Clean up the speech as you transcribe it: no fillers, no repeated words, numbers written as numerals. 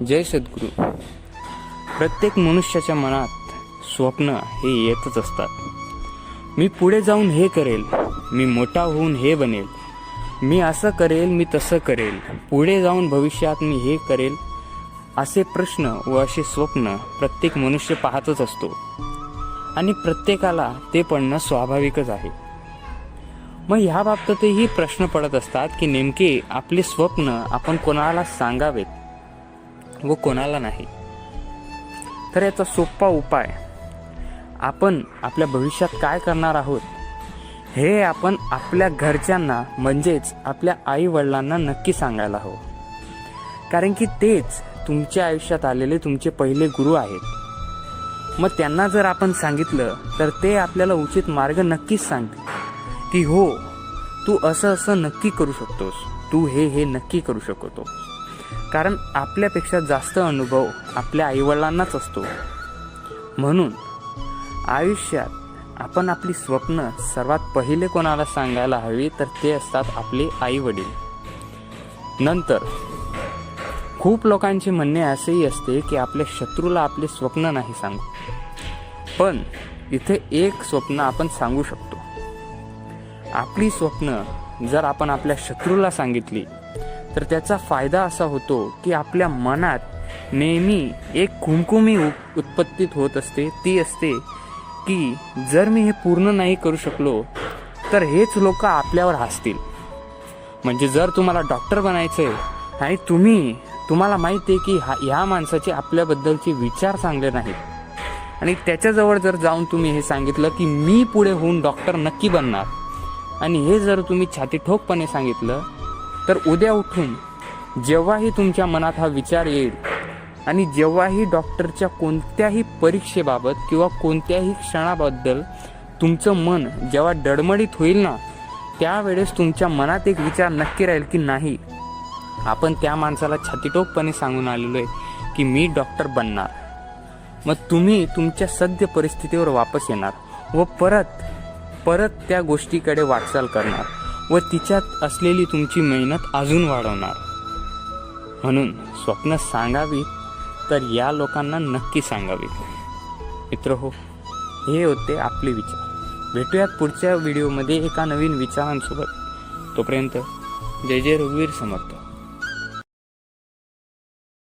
जय सद्गुरू. प्रत्येक मनुष्याच्या मनात स्वप्न हे येतच असतात. मी पुढे जाऊन हे करेल, मी मोठा होऊन हे बनेल, मी असं करेल, मी तसं करेल, पुढे जाऊन भविष्यात मी हे करेल, असे प्रश्न व असे स्वप्न प्रत्येक मनुष्य पाहतच असतो आणि प्रत्येकाला ते पडणं स्वाभाविकच आहे. मग ह्या बाबतीतही प्रश्न पडत असतात की नेमके आपले स्वप्न आपण कोणाला सांगावेत व कोणाला नाही. तर याचा सोपा उपाय, आपण आपल्या भविष्यात काय करणार आहोत हे आपण आपल्या घरच्यांना म्हणजेच आपल्या आई वडिलांना नक्की सांगायला हवं. कारण की तेच तुमच्या आयुष्यात आलेले तुमचे पहिले गुरु आहेत. मग त्यांना जर आपण सांगितलं तर ते आपल्याला उचित मार्ग नक्कीच सांगतील की हो, तू असं असं नक्की करू शकतोस, तू हे नक्की करू शकतो. कारण आपल्यापेक्षा जास्त अनुभव आपल्या आईवडिलांनाच असतो. म्हणून आयुष्यात आपण आपली स्वप्न सर्वात पहिले कोणाला सांगायला हवी तर ते असतात आपले आई वडील. नंतर खूप लोकांचे म्हणणे असेही असते की आपल्या शत्रूला आपले स्वप्न नाही सांगू. पण इथे एक स्वप्न आपण सांगू शकतो. आपली स्वप्न जर आपण आपल्या शत्रूला सांगितली तर त्याचा फायदा असा होतो की आपल्या मनात नेहमी एक खुमखुमी उत्पत्तीत होत असते. ती असते की जर मी हे पूर्ण नाही करू शकलो तर हेच लोक आपल्यावर हसतील. म्हणजे जर तुम्हाला डॉक्टर बनायचं आहे आणि तुम्हाला माहिती आहे की ह्या माणसाचे आपल्याबद्दलचे विचार चांगले नाहीत आणि त्याच्याजवळ जर जाऊन तुम्ही हे सांगितलं की मी पुढे होऊन डॉक्टर नक्की बनणार, आणि हे जर तुम्ही छाती ठोकपणे सांगितलं तर उद्या उठून जेव्हाही तुमच्या मनात हा विचार येईल आणि जेव्हाही डॉक्टरच्या कोणत्याही परीक्षेबाबत किंवा कोणत्याही क्षणाबद्दल तुमचं मन जेव्हा डळमळीत होईल ना, त्यावेळेस तुमच्या मनात एक विचार नक्की राहील की नाही, आपण त्या माणसाला छातीटोकपणे सांगून आलेलो आहे की मी डॉक्टर बनणार. मग तुम्ही तुमच्या सद्य परिस्थितीवर वापस येणार व परत त्या गोष्टीकडे वाटचाल करणार व तिच्यात असलेली तुमची मेहनत अजून वाढवणार. म्हणून स्वप्न सांगावी तर या लोकांना नक्की सांगावी. मित्रहो, हे होते आपले विचार. भेटूयात पुढच्या व्हिडिओमध्ये एका नवीन विचारांसोबत. तोपर्यंत जय जय रघुवीर समर्थ.